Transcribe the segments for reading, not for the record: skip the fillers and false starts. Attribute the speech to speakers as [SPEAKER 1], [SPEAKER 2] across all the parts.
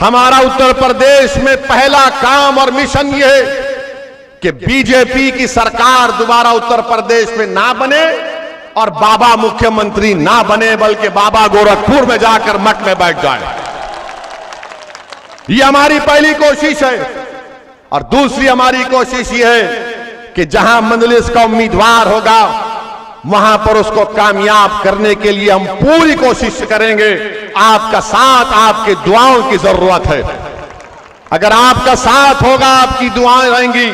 [SPEAKER 1] हमारा उत्तर प्रदेश में पहला काम और मिशन यह है कि बीजेपी की सरकार दोबारा उत्तर प्रदेश में ना बने और बाबा मुख्यमंत्री ना बने, बल्कि बाबा गोरखपुर में जाकर मठ में बैठ जाए। ये हमारी पहली कोशिश है। और दूसरी हमारी कोशिश ये है कि जहां मजलिस का उम्मीदवार होगा वहां पर उसको कामयाब करने के लिए हम पूरी कोशिश करेंगे। आपका साथ, आपकी दुआओं की जरूरत है। अगर आपका साथ होगा, आपकी दुआएं रहेंगी,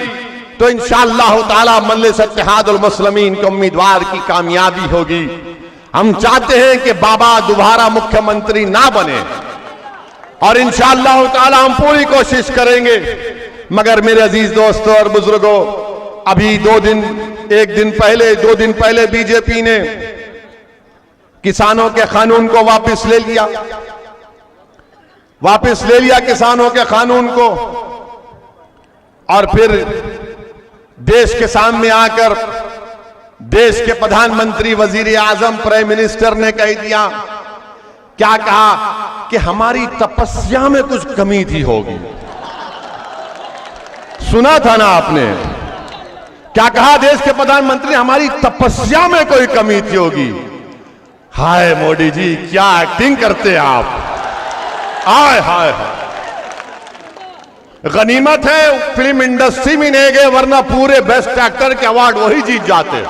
[SPEAKER 1] तो इंशाअल्लाह ताला मजलिस इत्तेहादुल मुस्लिमीन के उम्मीदवार की कामयाबी होगी। हम चाहते हैं कि बाबा दोबारा मुख्यमंत्री ना बने और इंशाअल्लाह ताला हम पूरी कोशिश करेंगे। मगर मेरे अजीज दोस्तों और बुजुर्गों, अभी 2 दिन पहले बीजेपी ने किसानों के कानून को वापस ले लिया किसानों के कानून को। और फिर देश के सामने आकर देश के प्रधानमंत्री, वजीर आजम, प्राइम मिनिस्टर ने कह दिया, क्या कहा कि हमारी तपस्या में कुछ कमी थी होगी। सुना था ना आपने? क्या कहा देश के प्रधानमंत्री? हमारी तपस्या में कोई कमी थी होगी। हाय मोदी जी, क्या एक्टिंग करते हैं आप। हाय हाय हाय, गनीमत है फिल्म इंडस्ट्री में नहीं गए, वरना पूरे बेस्ट एक्टर के अवार्ड वही जीत जाते।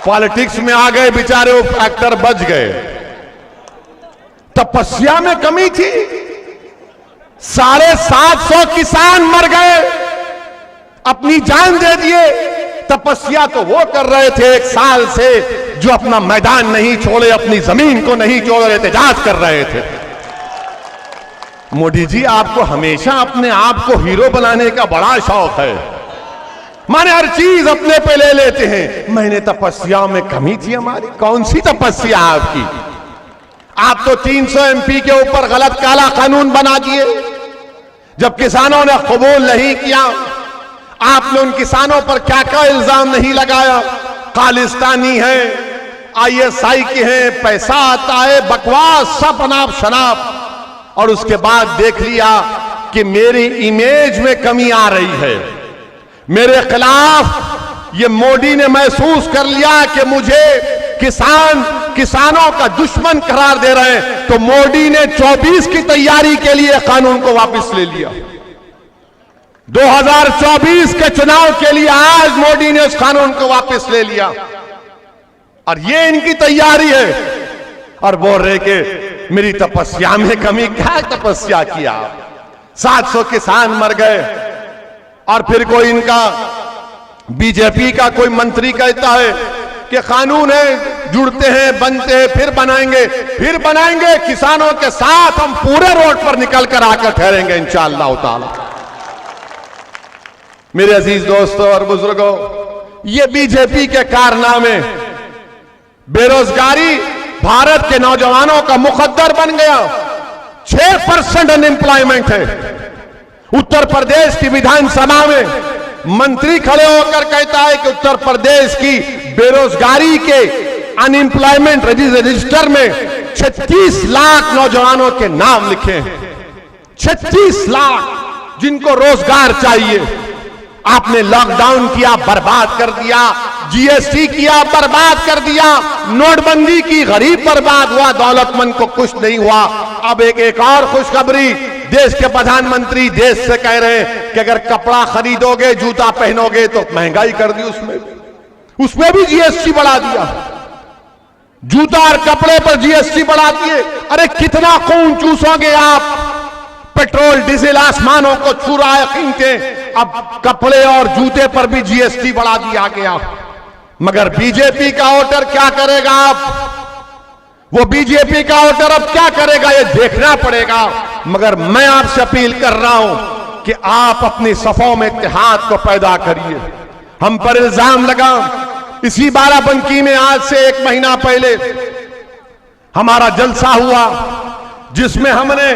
[SPEAKER 1] पॉलिटिक्स में आ गए बेचारे, वो एक्टर बच गए। तपस्या में कमी थी। 750 किसान मर गए, अपनी जान दे दिए। तपस्या तो वो कर रहे थे 1 साल से जो अपना मैदान नहीं छोड़े, अपनी जमीन को नहीं छोड़ रहे थे, एहतजाज कर रहे थे। मोदी जी, आपको हमेशा अपने आप को हीरो बनाने का बड़ा शौक है। माने हर चीज अपने पे ले लेते हैं। मैंने तपस्या में कमी थी हमारी। कौन सी तपस्या आपकी? आप तो 300 MP के ऊपर गलत काला कानून बना दिए। जब किसानों ने कबूल नहीं किया, आपने उन किसानों पर क्या क्या इल्जाम नहीं लगाया? खालिस्तानी है, ISI के हैं, पैसा आता है, बकवास, सब अनाप शनाप। और उसके बाद देख लिया कि मेरी इमेज में कमी आ रही है, मेरे खिलाफ ये मोदी ने महसूस कर लिया कि मुझे किसानों का दुश्मन करार दे रहे हैं। तो मोदी ने 24 की तैयारी के लिए कानून को वापस ले लिया। 2024 के चुनाव के लिए आज मोदी ने उस कानून को वापस ले लिया। और ये इनकी तैयारी है। और बोल रहे कि मेरी तपस्या में कमी। क्या तपस्या किया? 700 किसान मर गए। और फिर कोई इनका बीजेपी का कोई मंत्री कहता है कि कानून है, जुड़ते हैं, बनते हैं, फिर बनाएंगे किसानों के साथ हम पूरे रोड पर निकल कर आकर ठहरेंगे इंशाअल्लाह ताला। मेरे अजीज दोस्तों और बुजुर्गों, ये बीजेपी के कारनामे, बेरोजगारी भारत के नौजवानों का मुकद्दर बन गया। 6% अनएम्प्लॉयमेंट है। उत्तर प्रदेश की विधानसभा में मंत्री खड़े होकर कहता है कि उत्तर प्रदेश की बेरोजगारी के अनएम्प्लॉयमेंट रजिस्टर में 36 लाख नौजवानों के नाम लिखे हैं। 36 लाख जिनको रोजगार चाहिए। आपने लॉकडाउन किया, बर्बाद कर दिया। GST किया, बर्बाद कर दिया। नोटबंदी की, गरीब बर्बाद हुआ, दौलतमंद को कुछ नहीं हुआ। अब एक और खुशखबरी, देश के प्रधानमंत्री देश से कह रहे हैं कि अगर कपड़ा खरीदोगे, जूता पहनोगे तो महंगाई कर दी। उसमें भी GST बढ़ा दिया। जूता और कपड़े पर GST बढ़ा दिए। अरे कितना खून चूसोगे आप? पेट्रोल डीजल आसमानों को छू रहा है कीमतें। अब कपड़े और जूते पर भी GST बढ़ा दिया गया। मगर बीजेपी का वोटर क्या करेगा? आप वो बीजेपी का वोटर अब क्या करेगा, ये देखना पड़ेगा। मगर मैं आपसे अपील कर रहा हूं कि आप अपनी सफों में इत्तेहाद को पैदा करिए। हम पर इल्जाम लगा, इसी बाराबंकी में आज से 1 महीना पहले हमारा जलसा हुआ, जिसमें हमने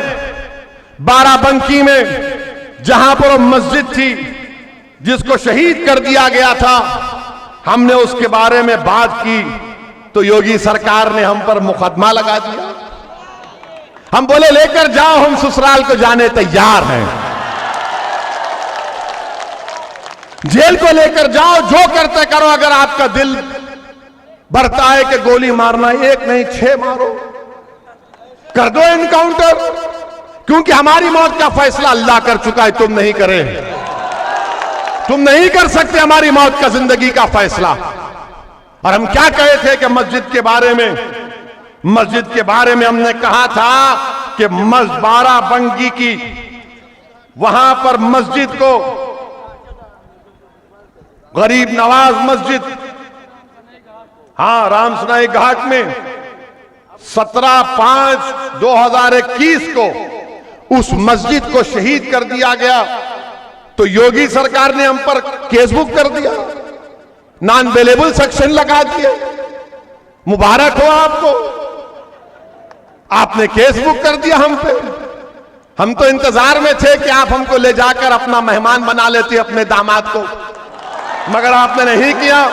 [SPEAKER 1] बाराबंकी में जहां पर मस्जिद थी जिसको शहीद कर दिया गया था, हमने उसके बारे में बात की तो योगी सरकार ने हम पर मुकदमा लगा दिया। हम बोले लेकर जाओ, हम ससुराल को जाने तैयार हैं। जेल को लेकर जाओ, जो करते करो, अगर आपका दिल भरता है कि गोली मारना, एक नहीं 6 मारो, कर दो एनकाउंटर, क्योंकि हमारी मौत का फैसला अल्लाह कर चुका है, तुम नहीं करे, तुम नहीं कर सकते हमारी मौत का, जिंदगी का फैसला। और हम क्या कहे थे कि मस्जिद के बारे में हमने कहा था कि बाराबंकी की वहां पर मस्जिद को गरीब नवाज मस्जिद, हाँ, रामसनाई घाट में 17/5/2021 को उस मस्जिद को शहीद कर दिया गया। तो योगी सरकार ने हम पर केस बुक कर दिया, नॉन अवेलेबल सेक्शन लगा दिया। मुबारक हो आपको, आपने केस बुक कर दिया हम पे। हम तो इंतजार में थे कि आप हमको ले जाकर अपना मेहमान बना लेते, अपने दामाद को, मगर आपने नहीं किया।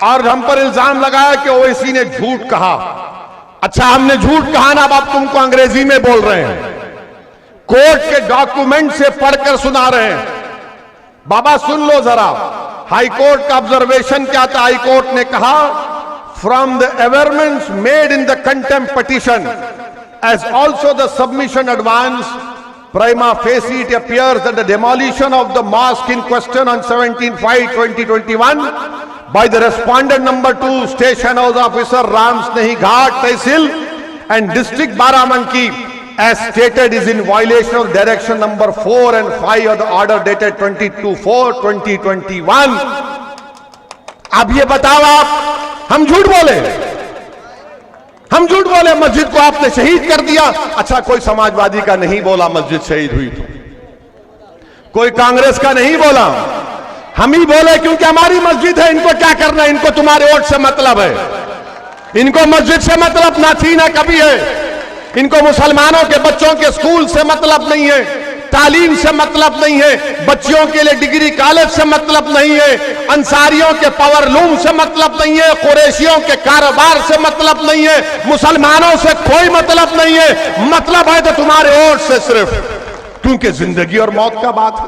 [SPEAKER 1] और हम पर इल्जाम लगाया कि ओवैसी ने झूठ कहा। अच्छा, हमने झूठ कहा ना, अब आप तुमको अंग्रेजी में बोल रहे हैं, कोर्ट के डॉक्यूमेंट से पढ़कर सुना रहे हैं। बाबा सुन लो जरा, हाई कोर्ट का ऑब्जर्वेशन क्या था। हाई कोर्ट ने कहा, from the averments made in the contempt petition as also the submission advance, prima facie it appears that the demolition of the mosque in question on 17/5/2021 by the respondent number 2 station house officer Ramsnahi Ghat Tehsil and district Barabanki as stated is in violation of direction number 4 and 5 of the order dated 22/4/2021। अब ये बताओ आप, हम झूठ बोले? हम झूठ बोले मस्जिद को आपने शहीद कर दिया। अच्छा, कोई समाजवादी का नहीं बोला मस्जिद शहीद हुई तो, कोई कांग्रेस का नहीं बोला, हम ही बोले, क्योंकि हमारी मस्जिद है। इनको क्या करना है? इनको तुम्हारे वोट से मतलब है, इनको मस्जिद से मतलब ना थी ना कभी है। इनको मुसलमानों के बच्चों के स्कूल से मतलब नहीं है, तालीम से मतलब नहीं है, बच्चियों के लिए डिग्री कॉलेज से मतलब नहीं है, अंसारियों के पावर लूम से मतलब नहीं है, कुरैशियों के कारोबार से मतलब नहीं है, मुसलमानों से कोई मतलब नहीं है। मतलब है तो तुम्हारे वोट से सिर्फ, क्योंकि जिंदगी और मौत का बात है।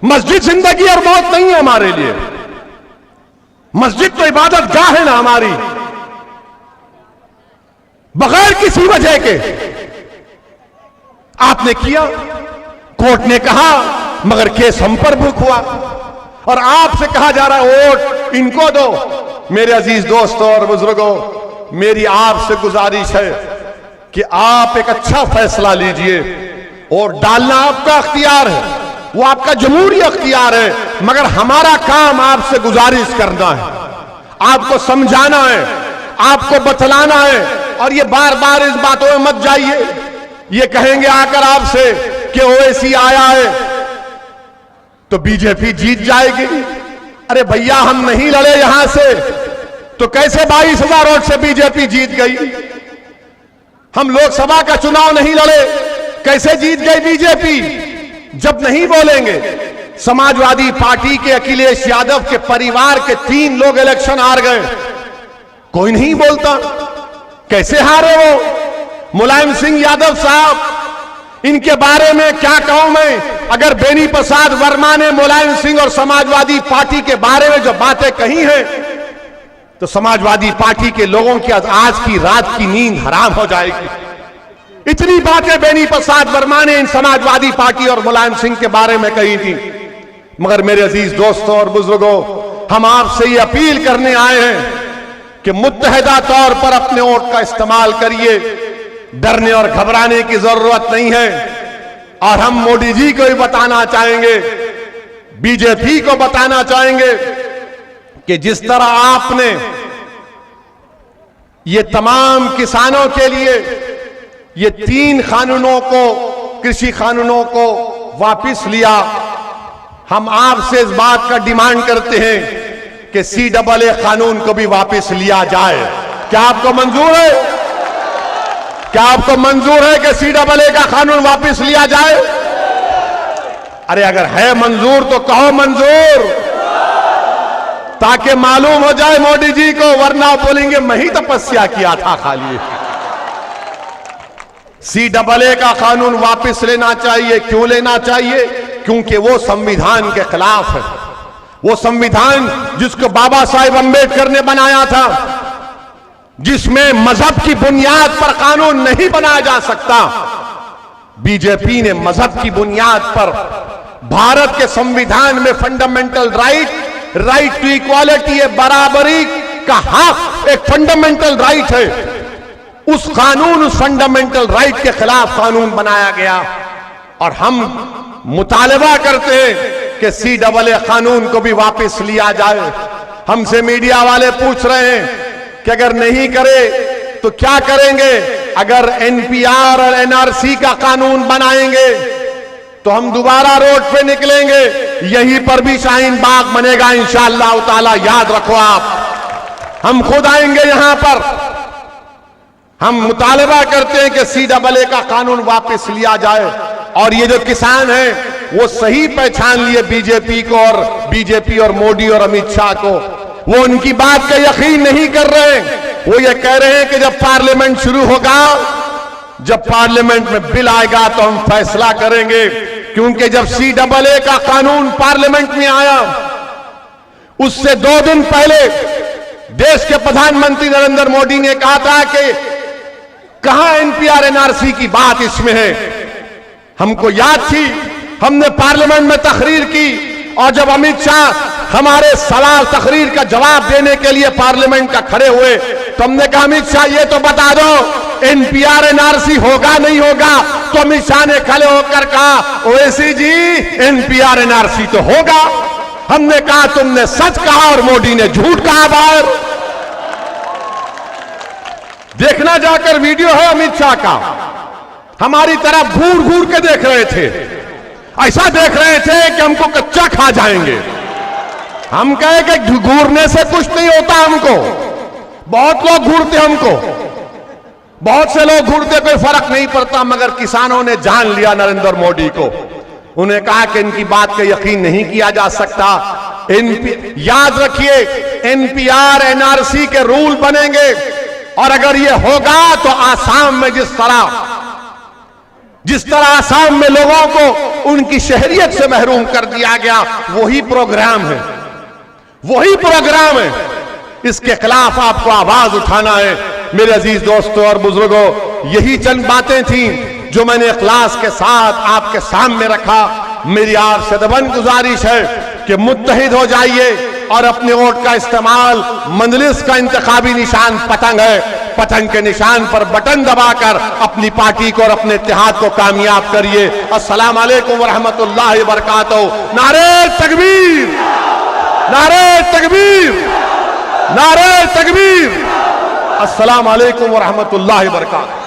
[SPEAKER 1] मस्जिद जिंदगी और मौत नहीं है हमारे लिए। मस्जिद तो इबादत गाह है ना हमारी, बगैर किसी वजह के आपने किया, कोर्ट ने कहा, मगर केस हम पर बुक हुआ और आपसे कहा जा रहा है वोट इनको दो। मेरे अजीज दोस्तों और बुजुर्गों, मेरी आपसे गुजारिश है कि आप एक अच्छा फैसला लीजिए। और डालना आपका अख्तियार है, वो आपका जमहूरी अख्तियार है, मगर हमारा काम आपसे गुजारिश करना है, आपको समझाना है, आपको बतलाना है। और ये बार बार इस बातों में मत जाइए, ये कहेंगे आकर आपसे कि ओवैसी आया है तो बीजेपी जीत जाएगी। अरे भैया, हम नहीं लड़े यहां से तो कैसे 22,000 वोट से बीजेपी जीत गई? हम लोकसभा का चुनाव नहीं लड़े, कैसे जीत गई बीजेपी? जब नहीं बोलेंगे, समाजवादी पार्टी के अखिलेश यादव के परिवार के 3 लोग इलेक्शन हार गए, कोई नहीं बोलता। कैसे हारे वो? मुलायम सिंह यादव साहब, इनके बारे में क्या कहूं मैं? अगर बेनी प्रसाद वर्मा ने मुलायम सिंह और समाजवादी पार्टी के बारे में जो बातें कही हैं, तो समाजवादी पार्टी के लोगों की आज की रात की नींद हराम हो जाएगी। इतनी बातें बेनी प्रसाद वर्मा ने इन समाजवादी पार्टी और मुलायम सिंह के बारे में कही थी। मगर मेरे अजीज दोस्तों और बुजुर्गों, हम आपसे ये अपील करने आए हैं कि मुत्तहिदा तौर पर अपने वोट का इस्तेमाल करिए, डरने और घबराने की जरूरत नहीं है। और हम मोदी जी को भी बताना चाहेंगे, बीजेपी को बताना चाहेंगे कि जिस तरह आपने ये तमाम किसानों के लिए ये 3 कानूनों को, कृषि कानूनों को वापस लिया, हम आपसे इस बात का डिमांड करते हैं कि CAA कानून को भी वापस लिया जाए। क्या आपको मंजूर है? क्या आपको मंजूर है कि CAA का कानून वापस लिया जाए? अरे अगर है मंजूर तो कहो मंजूर। ताकि मालूम हो जाए मोदी जी को, वरना बोलेंगे मैं ही तपस्या किया था खाली। CAA का कानून वापस लेना चाहिए। क्यों लेना चाहिए? क्योंकि वो संविधान के खिलाफ है। वो संविधान जिसको बाबा साहेब अंबेडकर ने बनाया था, जिसमें मजहब की बुनियाद पर कानून नहीं बनाया जा सकता, बीजेपी ने मजहब की बुनियाद पर भारत के संविधान में फंडामेंटल राइट टू इक्वालिटी, बराबरी का हक एक फंडामेंटल राइट है, उस कानून, उस फंडामेंटल राइट के खिलाफ कानून बनाया गया। और हम मुतालबा करते हैं कि CAA कानून को भी वापस लिया जाए। हमसे मीडिया वाले पूछ रहे हैं कि अगर नहीं करे तो क्या करेंगे? अगर NPR और NRC का कानून बनाएंगे तो हम दोबारा रोड पे निकलेंगे, यहीं पर भी शाहीन बाग बनेगा इंशाअल्लाह ताला। याद रखो आप, हम खुद आएंगे यहां पर। हम मुतालबा करते हैं कि CAA का कानून वापस लिया जाए। और ये जो किसान हैं वो सही पहचान लिए बीजेपी को, और बीजेपी और मोदी और अमित शाह को। वो उनकी बात का यकीन नहीं कर रहे। वो ये कह रहे हैं कि जब पार्लियामेंट शुरू होगा, जब पार्लियामेंट में बिल आएगा तो हम फैसला करेंगे। क्योंकि जब CAA का कानून पार्लियामेंट में आया, उससे 2 दिन पहले देश के प्रधानमंत्री नरेंद्र मोदी ने कहा था कि कहां NPR NRC की बात इसमें है। हमको याद थी, हमने पार्लियामेंट में तकरीर की, और जब अमित शाह हमारे सवाल तकरीर का जवाब देने के लिए पार्लियामेंट का खड़े हुए, तो हमने कहा अमित शाह ये तो बता दो NPR NRC होगा नहीं होगा? तो अमित शाह ने खड़े होकर कहा ओवैसी जी NPR NRC तो होगा। हमने कहा तुमने सच कहा और मोदी ने झूठ कहा बाहर। देखना जाकर वीडियो है अमित शाह का, हमारी तरफ घूर घूर के देख रहे थे, ऐसा देख रहे थे कि हमको कच्चा खा जाएंगे। हम कहे कि घूरने से कुछ नहीं होता हमको, बहुत लोग घूरते हमको, बहुत से लोग घूरते, कोई फर्क नहीं पड़ता। मगर किसानों ने जान लिया नरेंद्र मोदी को। उन्हें कहा कि इनकी बात का यकीन नहीं किया जा सकता। याद रखिए NPR NRC के रूल बनेंगे, और अगर ये होगा तो आसाम में जिस तरह आसाम में लोगों को उनकी शहरियत से महरूम कर दिया गया, वही प्रोग्राम है, वही प्रोग्राम है। इसके खिलाफ आपको आवाज उठाना है। मेरे अजीज दोस्तों और बुजुर्गों, यही चंद बातें थी जो मैंने इखलास के साथ आपके सामने रखा। मेरी आपसे दबन गुजारिश है कि मुत्तहिद हो जाइए और अपने वोट का इस्तेमाल, मंजलिस का इंतखाबी निशान पतंग है, पतंग के निशान पर बटन दबाकर अपनी पार्टी को और अपने इत्तेहाद को कामयाब करिए। अस्सलाम वालेकुम व रहमतुल्लाहि व बरकातहू। नारे तकबीर, नारे तकबीर, नारे तकबीर। अस्सलाम वालेकुम व रहमतुल्लाहि व बरकातहू।